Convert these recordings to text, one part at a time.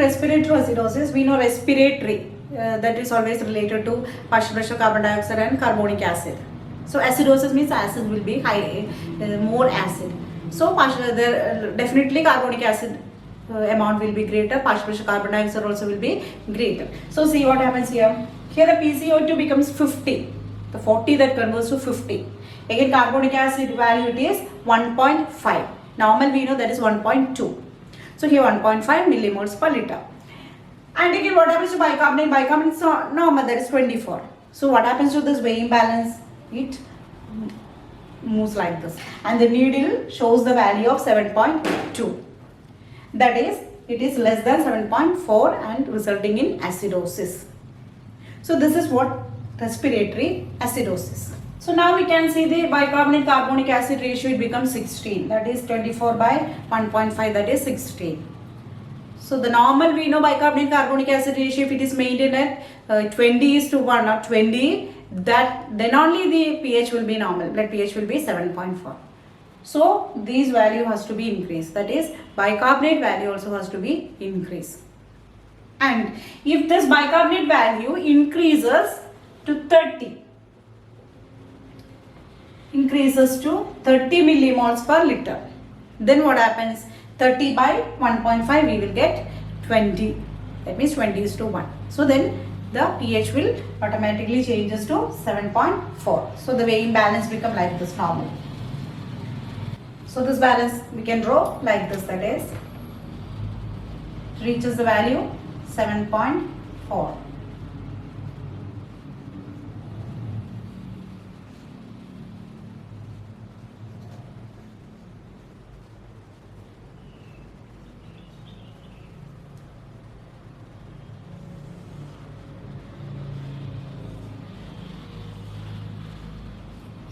respiratory acidosis, we know respiratory, that is always related to partial pressure carbon dioxide and carbonic acid. So acidosis means acid will be high, more acid. So definitely carbonic acid amount will be greater, partial pressure carbon dioxide also will be greater. So see what happens here. Here the PCO2 becomes 50. The 40 that converts to 50. Again carbonic acid value it is 1.5. Normal we know that is 1.2. So here 1.5 millimoles per liter. And again what happens to bicarbonate? Bicarbonate is normal, that is 24. So what happens to this weighing balance? It moves like this. And the needle shows the value of 7.2. That is, it is less than 7.4 and resulting in acidosis. So this is what respiratory acidosis. So now we can see the bicarbonate carbonic acid ratio, it becomes 16. That is 24 by 1.5, that is 16. So the normal we know bicarbonate carbonic acid ratio, if it is maintained at 20:1 or 20, then only the pH will be normal. Blood pH will be 7.4. So these value has to be increased. That is bicarbonate value also has to be increased. And if this bicarbonate value increases to 30 millimoles per liter, then what happens? 30 by 1.5 we will get 20. That means 20:1. So then the pH will automatically changes to 7.4. So the weighing balance become like this normal. So this balance we can draw like this, that is reaches the value 7.4.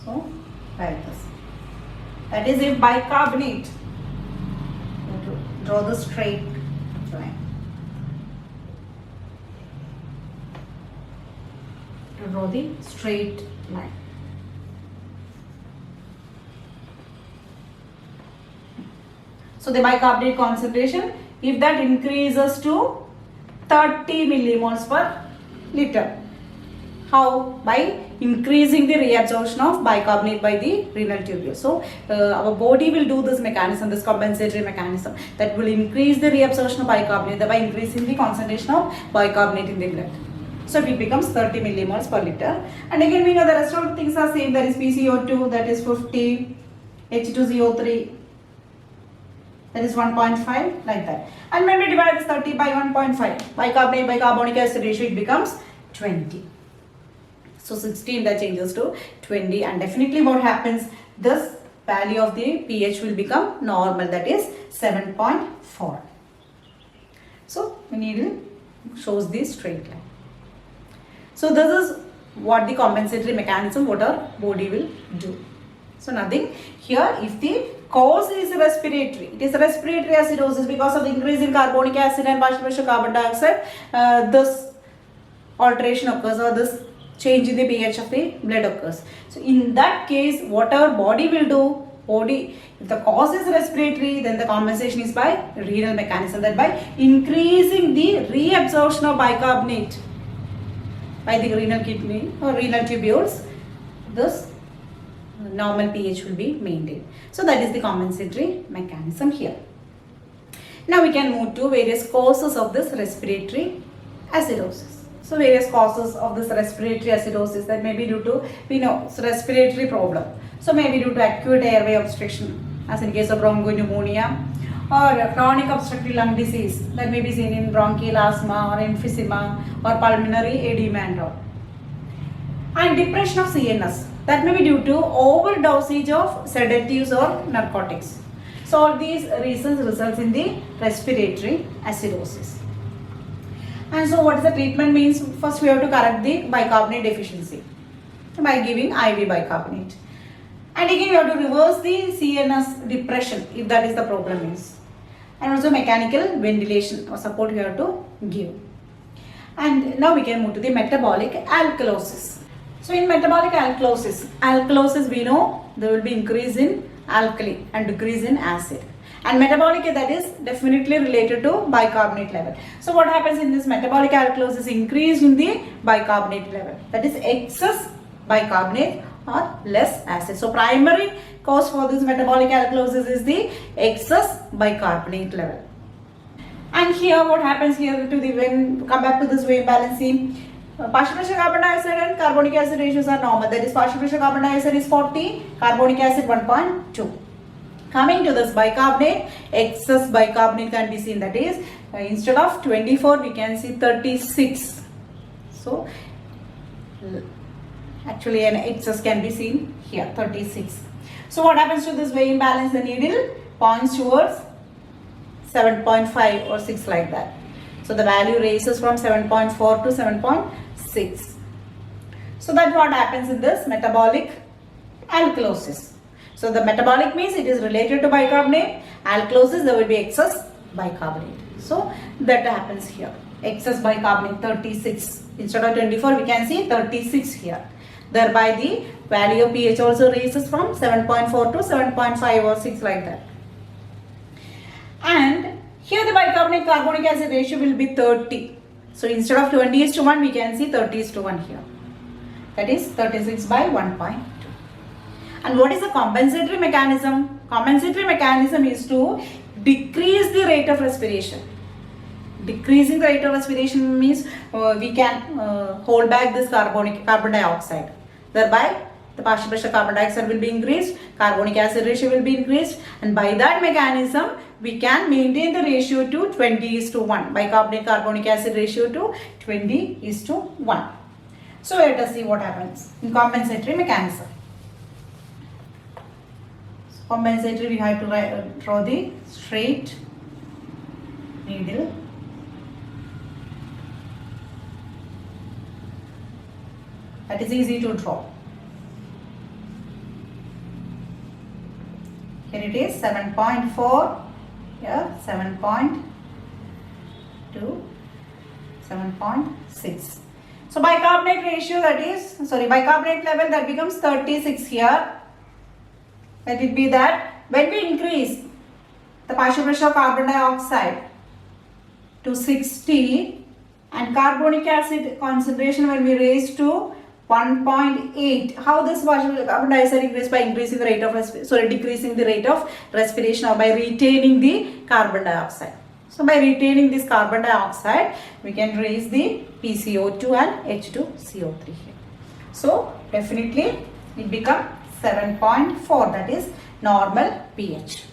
So like this. That is if bicarbonate, draw the straight line. To draw the straight line. So the bicarbonate concentration, if that increases to 30 millimoles per liter. How? By increasing the reabsorption of bicarbonate by the renal tubule. So our body will do this mechanism, this compensatory mechanism, that will increase the reabsorption of bicarbonate, thereby increasing the concentration of bicarbonate in the blood. So it becomes 30 millimoles per liter. And again we know the rest of the things are same, that is PCO2, that is 50, H2CO3, that is 1.5, like that. And when we divide this 30 by 1.5, bicarbonate by carbonic acid ratio, it becomes 20. So 16 that changes to 20, and definitely what happens, this value of the pH will become normal, that is 7.4. So the needle shows the straight line. So this is what the compensatory mechanism, what our body will do. So nothing here. If the cause is respiratory, it is respiratory acidosis because of the increase in carbonic acid and partial pressure carbon dioxide, this alteration occurs, or this change in the pH of the blood occurs. So in that case, what our body will do, if the cause is respiratory, then the compensation is by renal mechanism, that by increasing the reabsorption of bicarbonate by the renal kidney or renal tubules, this normal pH will be maintained. So that is the compensatory mechanism here. Now we can move to various causes of this respiratory acidosis. So various causes of this respiratory acidosis, that may be due to, we know, respiratory problem. So may be due to acute airway obstruction, as in case of bronchopneumonia, or chronic obstructive lung disease, that may be seen in bronchial asthma or emphysema or pulmonary edema and all. And depression of CNS, that may be due to overdosage of sedatives or narcotics. So all these reasons results in the respiratory acidosis. And so what is the treatment means? First we have to correct the bicarbonate deficiency by giving IV bicarbonate. And again we have to reverse the CNS depression if that is the problem is. And also mechanical ventilation or support we have to give. And now we can move to the metabolic alkalosis. So in metabolic alkalosis we know there will be increase in alkali and decrease in acid. and metabolic, that is definitely related to bicarbonate level. So what happens in this metabolic alkalosis? Increase in the bicarbonate level, that is excess bicarbonate or less acid. So primary cause for this metabolic alkalosis is the excess bicarbonate level. And here what happens here to the, when come back to this wave balancing, partial pressure carbon dioxide and carbonic acid ratios are normal, that is partial pressure carbon dioxide is 40, carbonic acid 1.2. Coming to this bicarbonate, excess bicarbonate can be seen, that is instead of 24 we can see 36. So actually an excess can be seen here, 36. So what happens to this weight imbalance? The needle points towards 7.5 or 6 like that. So the value raises from 7.4 to 7.6. So that's what happens in this metabolic alkalosis. So the metabolic means it is related to bicarbonate. Alkalosis, there will be excess bicarbonate. So that happens here. Excess bicarbonate 36. Instead of 24 we can see 36 here. Thereby the value of pH also raises from 7.4 to 7.5 or 6 like that. And here the bicarbonate carbonic acid ratio will be 30. So instead of 20:1 we can see 30:1 here. That is 36 by 1.2. And what is the compensatory mechanism? Compensatory mechanism is to decrease the rate of respiration. Decreasing the rate of respiration means we can hold back this carbon dioxide. Thereby the partial pressure carbon dioxide will be increased, carbonic acid ratio will be increased, and by that mechanism we can maintain the ratio to 20:1. Bicarbonate carbonic acid ratio to 20:1. So let us see what happens in compensatory mechanism. Compensatory, we have to draw the straight needle. That is easy to draw. Here it is 7.4, here 7.2, 7.6. So bicarbonate ratio, that is, bicarbonate level, that becomes 36 here. Let it be that when we increase the partial pressure of carbon dioxide to 60 and carbonic acid concentration when we raise to 1.8, how this partial carbon dioxide increases? By increasing the rate of decreasing the rate of respiration, or by retaining the carbon dioxide. So by retaining this carbon dioxide we can raise the PCO2 and H2CO3 here. So definitely it becomes 7.4, that is normal pH.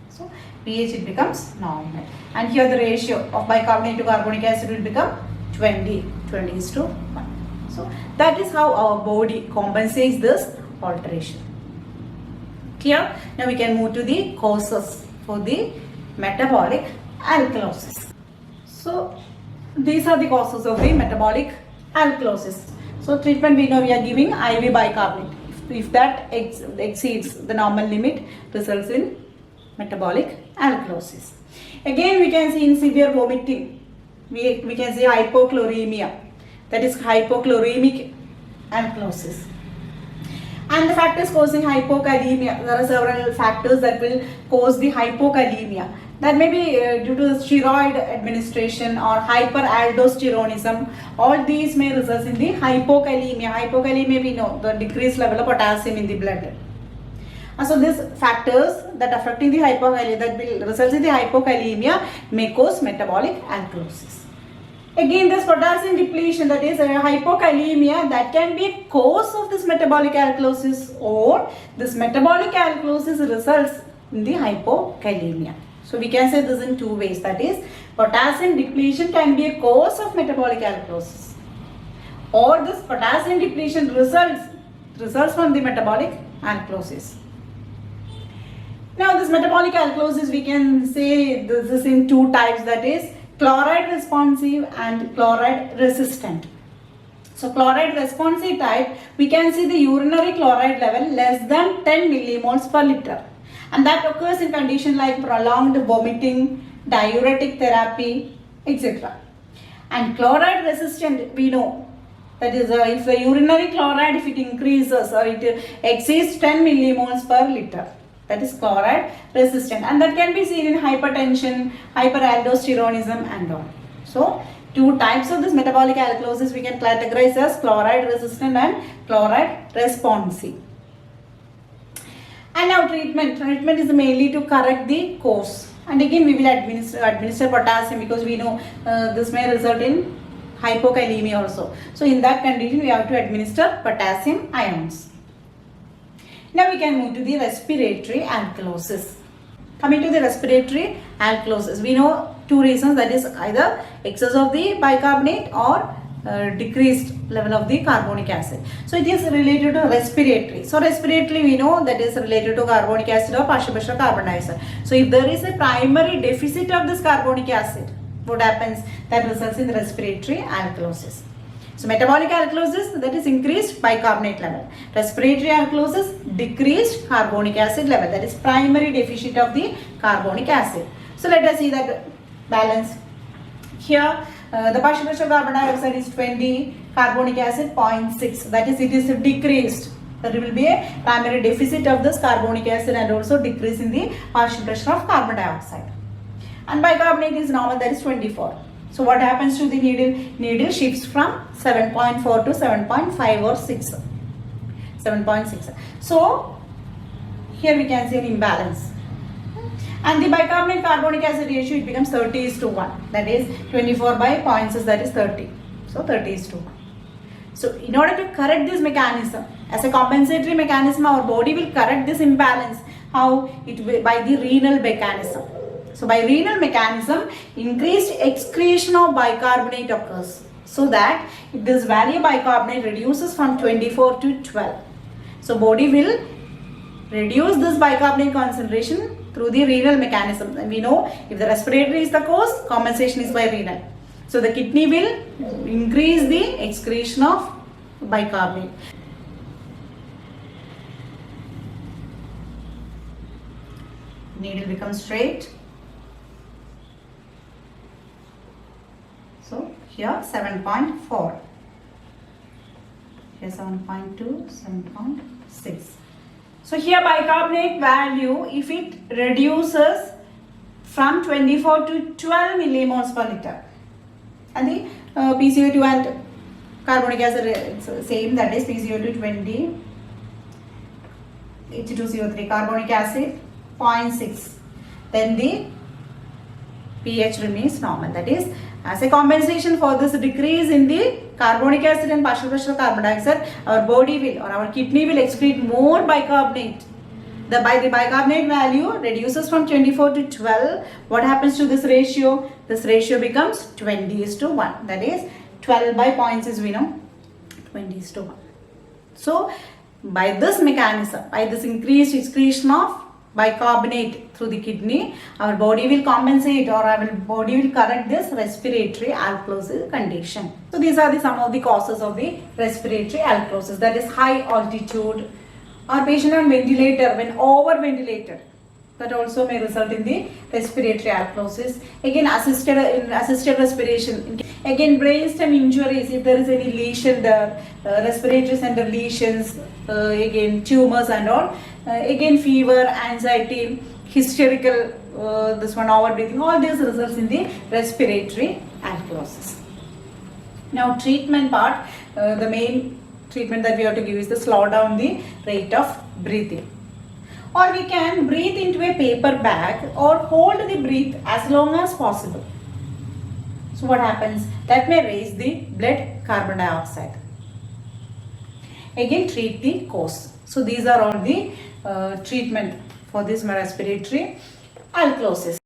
So pH it becomes normal, and here the ratio of bicarbonate to carbonic acid will become 20:1. So that is how our body compensates this alteration. Clear? Now we can move to the causes for the metabolic alkalosis. So these are the causes of the metabolic alkalosis. So treatment, we know we are giving IV bicarbonate. If that exceeds the normal limit, results in metabolic alkalosis. Again we can see in severe vomiting, we can see hypochloremia, that is hypochloremic alkalosis. And the factors causing hypokalemia, there are several factors that will cause the hypokalemia. That may be due to steroid administration or hyperaldosteronism. All these may result in the hypokalemia. Hypokalemia, we know, the decreased level of potassium in the blood. So these factors that affecting the hypokalemia, that will result in the hypokalemia, may cause metabolic alkalosis. Again, this potassium depletion, that is hypokalemia, that can be a cause of this metabolic alkalosis, or this metabolic alkalosis results in the hypokalemia. So we can say this in two ways, that is potassium depletion can be a cause of metabolic alkalosis, or this potassium depletion results from the metabolic alkalosis. Now this metabolic alkalosis, we can say this is in two types, that is chloride responsive and chloride resistant. So chloride responsive type, we can see the urinary chloride level less than 10 millimoles per liter, and that occurs in conditions like prolonged vomiting, diuretic therapy, etc. And chloride resistant, we know, that is if the urinary chloride, if it increases or it exceeds 10 millimoles per liter, that is chloride resistant, and that can be seen in hypertension, hyperaldosteronism and all. So two types of this metabolic alkalosis we can categorize as chloride resistant and chloride responsive. And now treatment is mainly to correct the cause, and again we will administer potassium, because we know this may result in hypokalemia also. So in that condition we have to administer potassium ions. Now we can move to the respiratory alkalosis. Coming to the respiratory alkalosis, we know two reasons, that is either excess of the bicarbonate or decreased level of the carbonic acid. So it is related to respiratory. So respiratory we know that is related to carbonic acid or partial pressure carbon dioxide. So if there is a primary deficit of this carbonic acid, what happens? That results in the respiratory alkalosis. So metabolic alkalosis, that is increased bicarbonate level. Respiratory alkalosis, decreased carbonic acid level, that is primary deficit of the carbonic acid. So let us see that balance. Here the partial pressure carbon dioxide is 20, carbonic acid 0.6, that is it is decreased. There will be a primary deficit of this carbonic acid and also decrease in the partial pressure of carbon dioxide. And bicarbonate is normal, that is 24. So what happens to the needle? Needle shifts from 7.4 to 7.5 or 6. 7.6. So here we can see an imbalance. And the bicarbonate carbonic acid ratio, it becomes 30:1. That is 24 by 0.6, that is 30. So 30:1. So in order to correct this mechanism, as a compensatory mechanism, our body will correct this imbalance. How? It will by the renal mechanism. So by renal mechanism, increased excretion of bicarbonate occurs, so that this value of bicarbonate reduces from 24 to 12. So body will reduce this bicarbonate concentration through the renal mechanism. And we know if the respiratory is the cause, compensation is by renal. So the kidney will increase the excretion of bicarbonate. Needle becomes straight. So here 7.4, here 7.2, 7.6. So here bicarbonate value, if it reduces from 24 to 12 millimoles per liter, and the PCO2 and carbonic acid it's same, that is PCO2 20, H2CO3, carbonic acid 0.6, then the pH remains normal. That is, as a compensation for this decrease in the carbonic acid and partial pressure carbon dioxide, our body will or our kidney will excrete more bicarbonate. The bicarbonate value reduces from 24 to 12. What happens to this ratio? This ratio becomes 20:1. That is 12 by 0.6, we know 20:1. So by this mechanism, by this increased excretion of bicarbonate through the kidney, our body will compensate or our body will correct this respiratory alkalosis condition. So these are some of the causes of the respiratory alkalosis, that is high altitude, or patient on ventilator when over ventilated, that also may result in the respiratory alkalosis. Again assisted respiration, again brainstem injuries, if there is any lesion there, respiratory center lesions, again tumors and all, again fever, anxiety, hysterical, this one overbreathing, all these results in the respiratory alkalosis. Now treatment part, the main treatment that we have to give is to slow down the rate of breathing. Or we can breathe into a paper bag or hold the breath as long as possible. So what happens? That may raise the blood carbon dioxide. Again treat the cause. So these are all the treatment for this respiratory alkalosis.